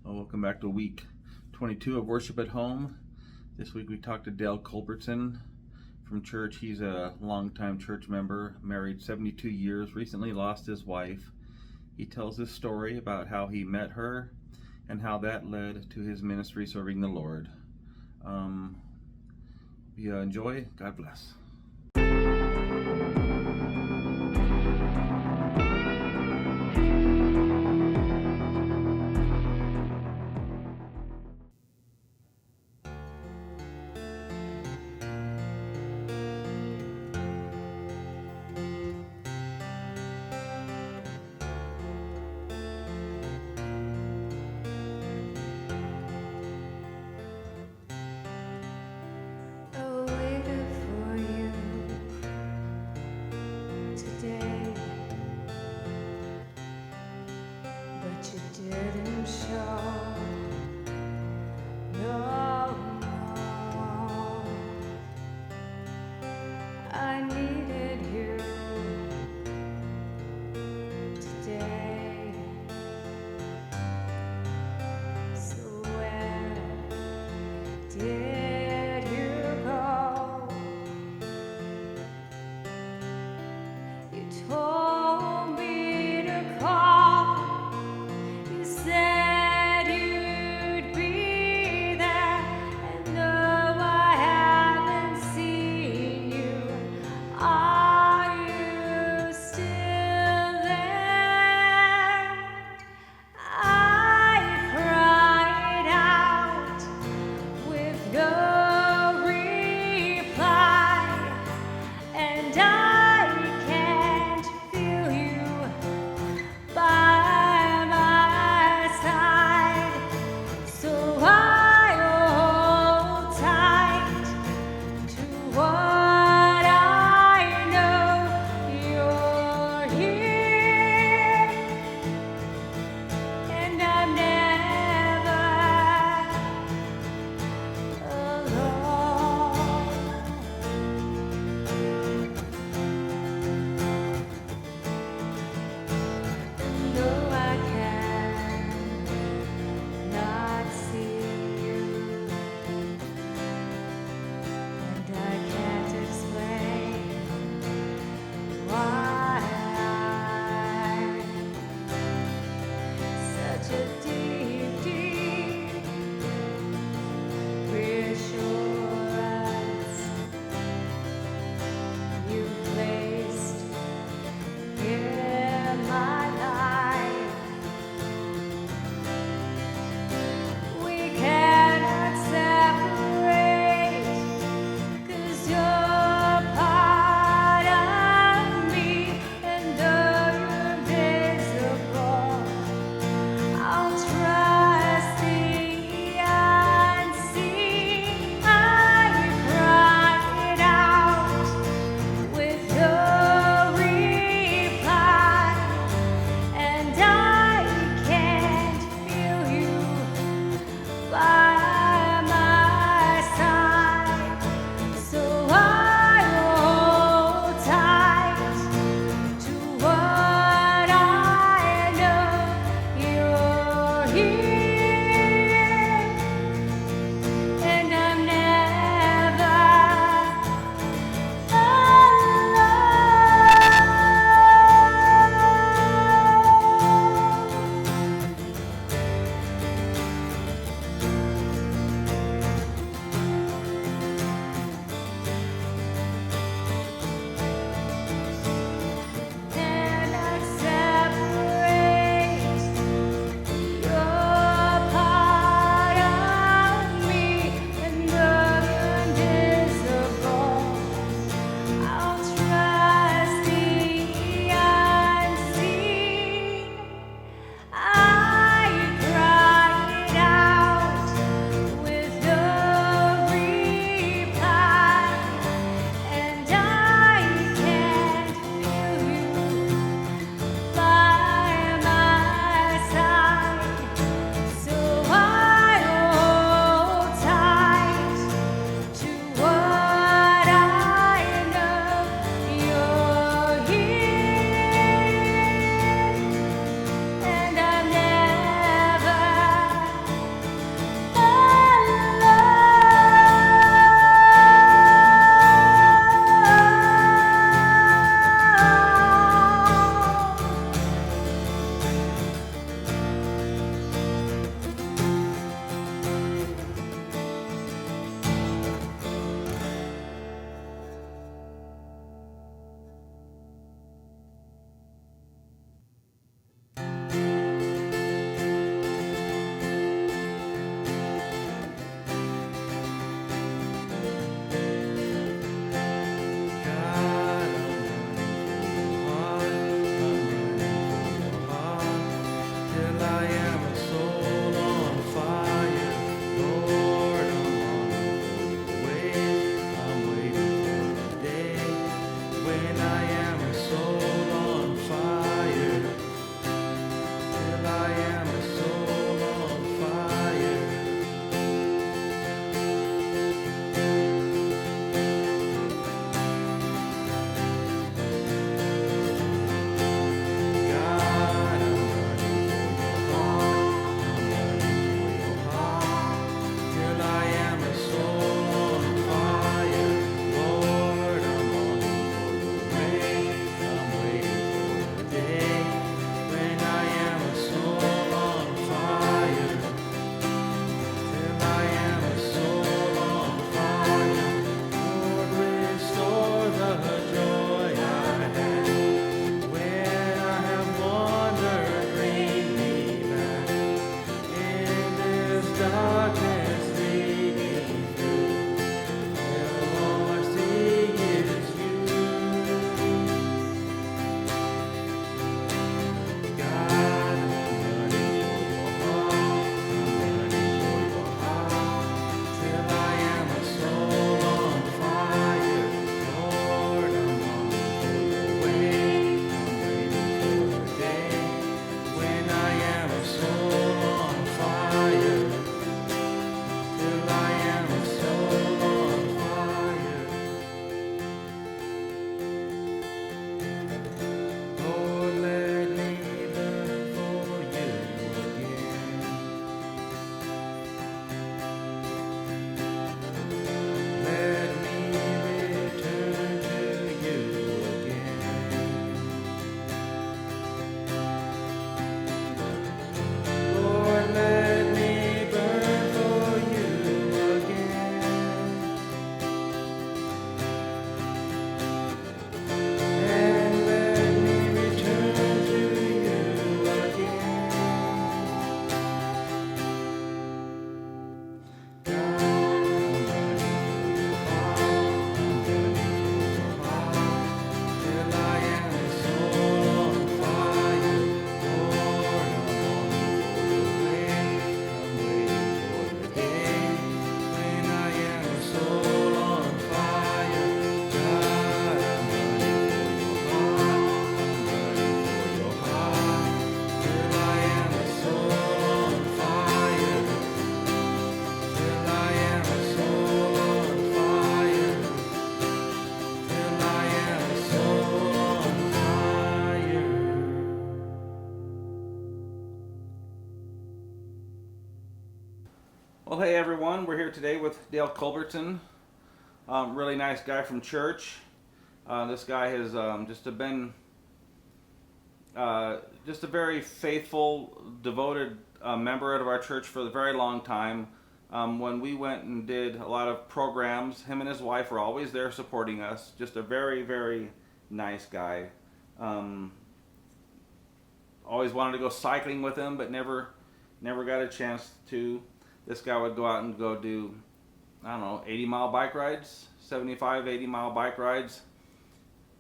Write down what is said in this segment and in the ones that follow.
Well, welcome back to week 22 of Worship at Home. This week we talked to Dale Culbertson from church. He's a longtime church member, married 72 years, recently lost his wife. He tells his story about how he met her and how that led to his ministry serving the Lord. You enjoy. God bless. I'll Well, hey everyone, we're here today with Dale Culbertson, really nice guy from church. This guy has been just a very faithful, devoted member of our church for a very long time. When we went and did a lot of programs, him and his wife were always there supporting us. Just a very, very nice guy. Always wanted to go cycling with him, but never got a chance to. This guy would go out and go do, 80-mile bike rides, 75, 80-mile bike rides,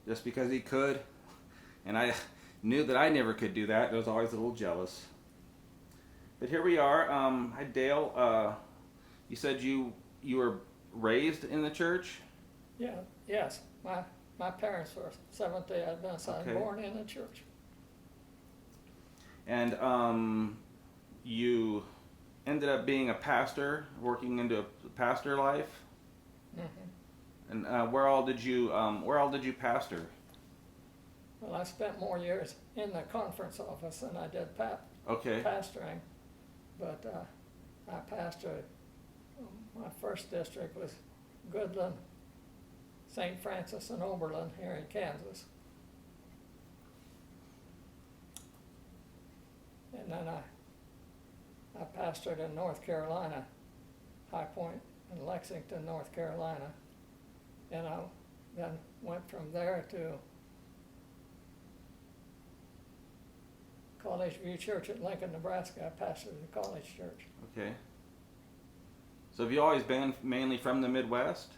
just because he could. And I knew that I never could do that. I was always a little jealous. But here we are. Hi, Dale. You said you were raised in the church? Yes. My parents were Seventh-day Adventists. I was born in the church. And you ended up being a pastor, working into a pastor life. Mm-hmm. And where all did you pastor? Well, I spent more years in the conference office than I did pastoring. But I pastored. My first district was Goodland, St. Francis, and Oberlin here in Kansas. And then I pastored in North Carolina, High Point and Lexington, North Carolina. And I then went from there to College View Church at Lincoln, Nebraska. I pastored the college church. Okay. So have you always been mainly from the Midwest?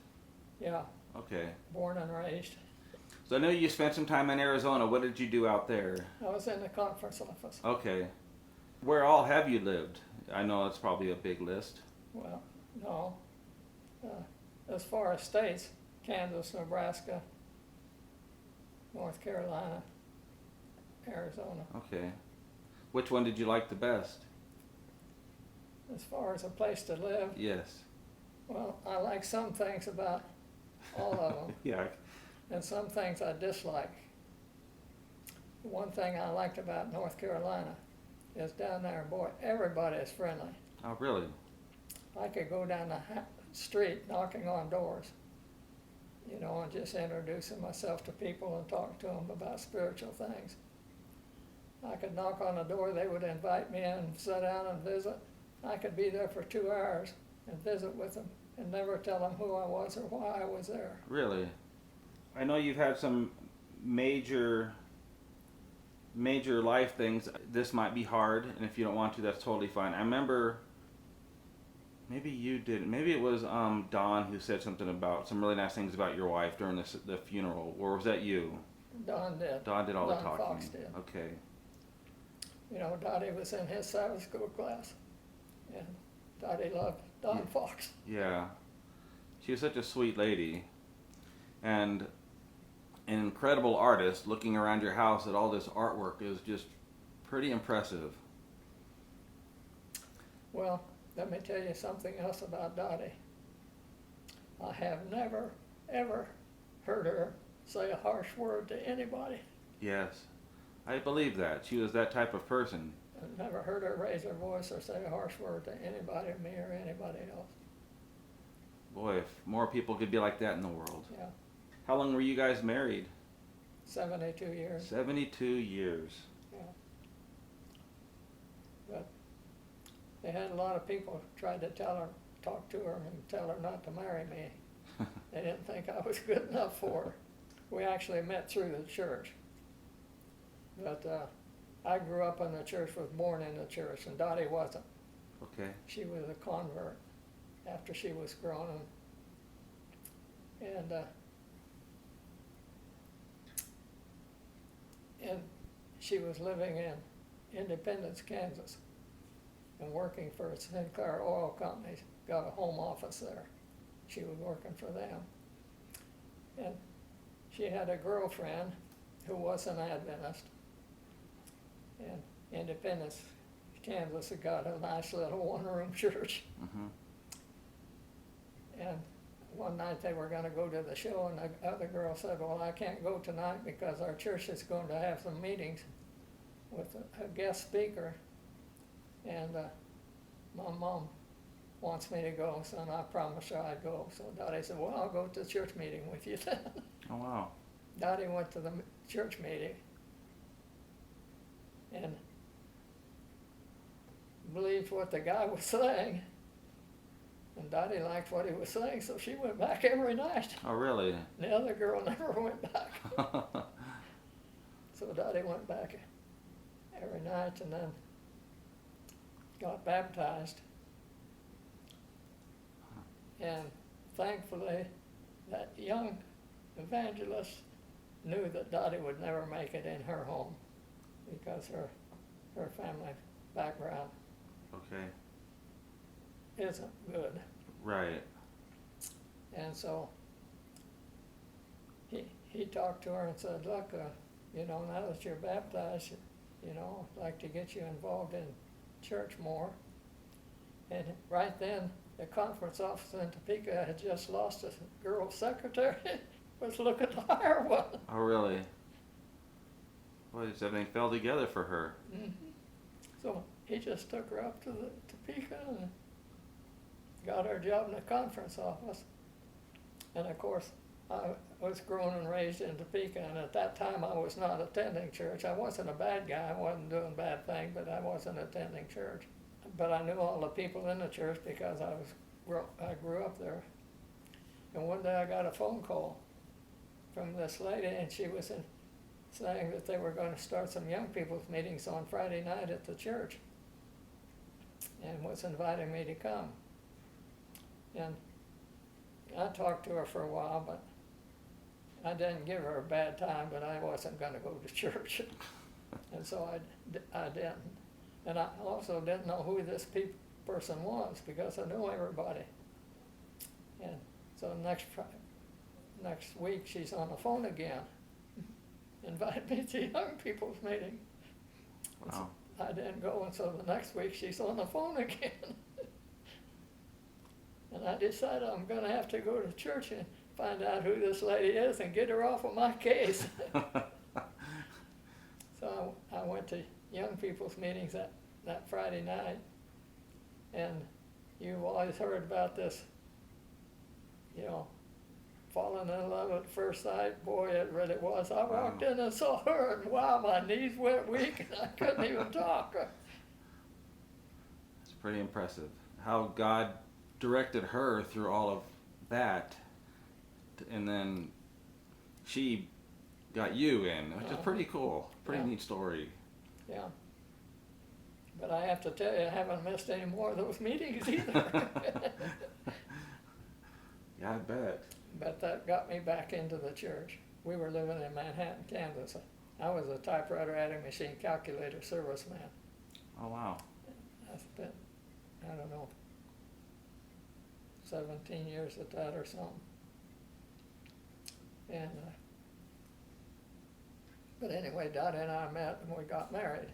Yeah. Okay. Born and raised. So I know you spent some time in Arizona. What did you do out there? I was in the conference office. Okay. Where all have you lived? I know it's probably a big list. Well, no. As far as states, Kansas, Nebraska, North Carolina, Arizona. Okay. Which one did you like the best? As far as a place to live? Yes. Well, I like some things about all of them. Yeah. And some things I dislike. One thing I liked about North Carolina is down there, boy, everybody is friendly. Oh, really? I could go down the street knocking on doors, and just introducing myself to people and talking to them about spiritual things. I could knock on the door, they would invite me in and sit down and visit. I could be there for 2 hours and visit with them and never tell them who I was or why I was there. Really? I know you've had some major life things. This might be hard, and if you don't want to, that's totally fine. I remember, maybe you didn't. Maybe it was Don who said something about some really nice things about your wife during the funeral, or was that you? Don did. Don did all the talking. Fox did. Okay. Dottie was in his Sabbath school class, and Dottie loved Don Fox. Yeah. She was such a sweet lady, and an incredible artist. Looking around your house at all this artwork is just pretty impressive. Well, let me tell you something else about Dottie. I have never, ever heard her say a harsh word to anybody. Yes, I believe that. She was that type of person. I've never heard her raise her voice or say a harsh word to anybody, me or anybody else. Boy, if more people could be like that in the world. Yeah. How long were you guys married? 72 years. 72 years. Yeah. But they had a lot of people tried to talk to her and tell her not to marry me. They didn't think I was good enough for her. We actually met through the church. But I grew up in the church, was born in the church, and Dottie wasn't. Okay. She was a convert after she was grown. And she was living in Independence, Kansas, and working for Sinclair Oil Company, got a home office there. She was working for them. And she had a girlfriend who was an Adventist. And Independence, Kansas had got a nice little one-room church. Mm-hmm. And one night they were going to go to the show, and the other girl said, well, I can't go tonight because our church is going to have some meetings with a guest speaker. And my mom wants me to go, so I promised her I'd go. So Dottie said, well, I'll go to the church meeting with you then. Oh, wow. Dottie went to the church meeting and believed what the guy was saying. And Dottie liked what he was saying, so she went back every night. Oh, really? And the other girl never went back. So Dottie went back every night and then got baptized. And thankfully, that young evangelist knew that Dottie would never make it in her home because her family background Okay. isn't good. Right. And so he talked to her and said, look, now that you're baptized, I'd like to get you involved in church more. And right then, the conference office in Topeka had just lost a girl secretary, was looking to hire one. Oh, really? Boy, just everything fell together for her. Mm-hmm. So he just took her up to the Topeka and got her a job in the conference office. And of course, I was grown and raised in Topeka, and at that time I was not attending church. I wasn't a bad guy, I wasn't doing bad things, but I wasn't attending church. But I knew all the people in the church because I grew up there. And one day I got a phone call from this lady, and she was saying that they were going to start some young people's meetings on Friday night at the church, and was inviting me to come. And I talked to her for a while, but I didn't give her a bad time, but I wasn't going to go to church. And so I didn't. And I also didn't know who this person was because I knew everybody. And so next week she's on the phone again, invited me to young people's meeting. Wow. So I didn't go, and so the next week she's on the phone again. And I decided I'm going to have to go to church and find out who this lady is and get her off of my case. So I went to young people's meetings that Friday night, and you've always heard about this, falling in love at first sight. Boy, it really was. I walked in and saw her, and wow, my knees went weak, and I couldn't even talk. It's pretty impressive how God directed her through all of that, and then she got you in, which is pretty cool. Pretty neat story. Yeah. But I have to tell you, I haven't missed any more of those meetings either. Yeah, I bet. But that got me back into the church. We were living in Manhattan, Kansas. I was a typewriter adding machine calculator serviceman. Oh, wow. I spent, 17 years at that or something. And, but anyway, Dottie and I met and we got married.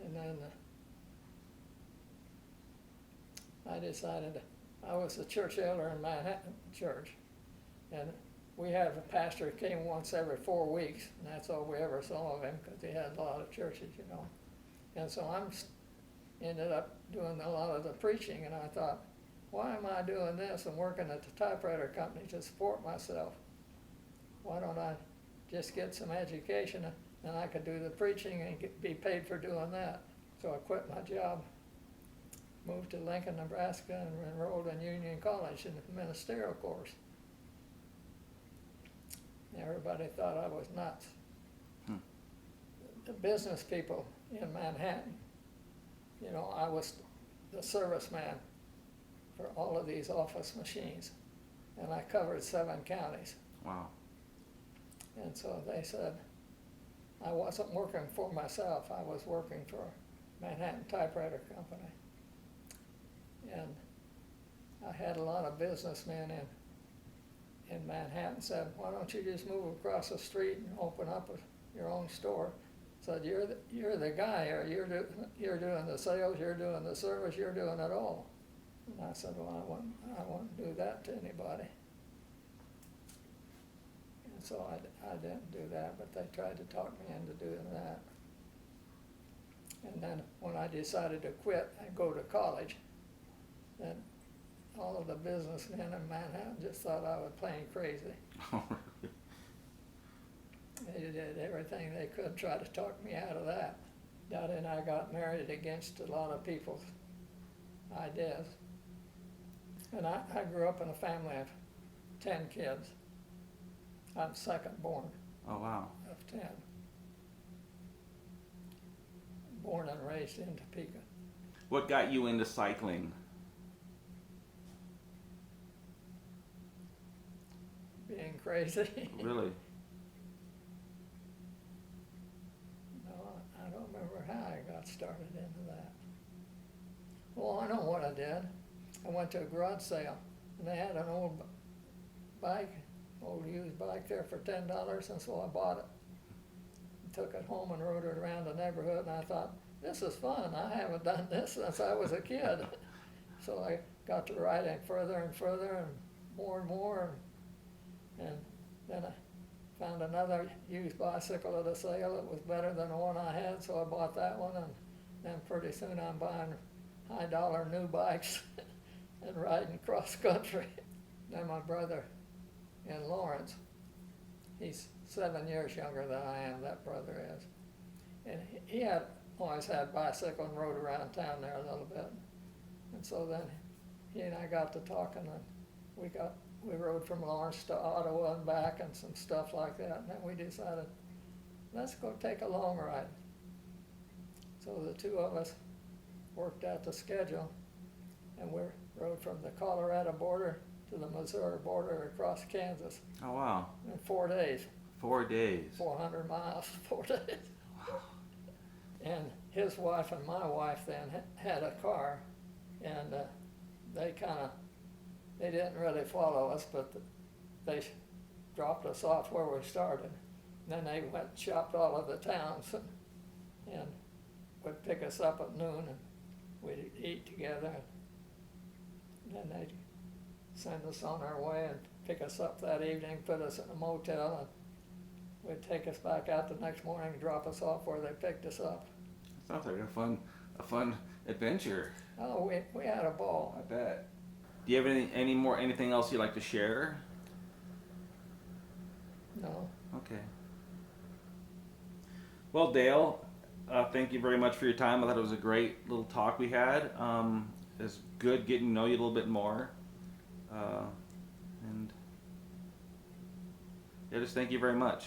And then I decided, I was the church elder in Manhattan Church, and we had a pastor who came once every 4 weeks, and that's all we ever saw of him because he had a lot of churches, And so ended up doing a lot of the preaching, and I thought, why am I doing this and working at the typewriter company to support myself? Why don't I just get some education and I could do the preaching and be paid for doing that? So I quit my job, moved to Lincoln, Nebraska, and enrolled in Union College in the ministerial course. Everybody thought I was nuts. The business people in Manhattan, I was the serviceman for all of these office machines, and I covered 7 counties. Wow. And so they said I wasn't working for myself, I was working for Manhattan Typewriter Company. And I had a lot of businessmen in Manhattan said, why don't you just move across the street and open up your own store? Said, you're the guy here, you're doing the sales, you're doing the service, you're doing it all. And I said, well, I wouldn't do that to anybody. And so I didn't do that, but they tried to talk me into doing that. And then when I decided to quit and go to college, then all of the businessmen in Manhattan just thought I was plain crazy. They did everything they could try to talk me out of that. Dottie and I got married against a lot of people's ideas. And I grew up in a family of 10 kids. I'm second born Oh, wow. of 10. Born and raised in Topeka. What got you into cycling? Being crazy. Really? No, I don't remember how I got started into that. Well, I know what I did. I went to a garage sale, and they had an old bike, old used bike there for $10, and so I bought it. Took it home and rode it around the neighborhood, and I thought, this is fun. I haven't done this since I was a kid. So I got to riding further and further and more, and then I found another used bicycle at a sale that was better than the one I had, so I bought that one, and then pretty soon I'm buying high dollar new bikes and riding cross country. Then my brother in Lawrence, he's 7 years younger than I am, that brother is. And he had always had bicycle and rode around town there a little bit. And so then he and I got to talking, and we rode from Lawrence to Ottawa and back and some stuff like that. And then we decided, let's go take a long ride. So the two of us worked out the schedule, and we rode from the Colorado border to the Missouri border across Kansas Oh, wow. in 4 days. 4 days. 400 miles, 4 days. And his wife and my wife then had a car, and they didn't really follow us, but they dropped us off where we started. And then they went and shopped all of the towns and would pick us up at noon, and we'd eat together. And then they'd send us on our way and pick us up that evening, put us in a motel, and would take us back out the next morning and drop us off where they picked us up. Sounds like a fun adventure. Oh, we had a ball. I bet. Do you have anything else you'd like to share? No. Okay. Well, Dale, thank you very much for your time. I thought it was a great little talk we had. It's good getting to know you a little bit more. And yeah, just thank you very much.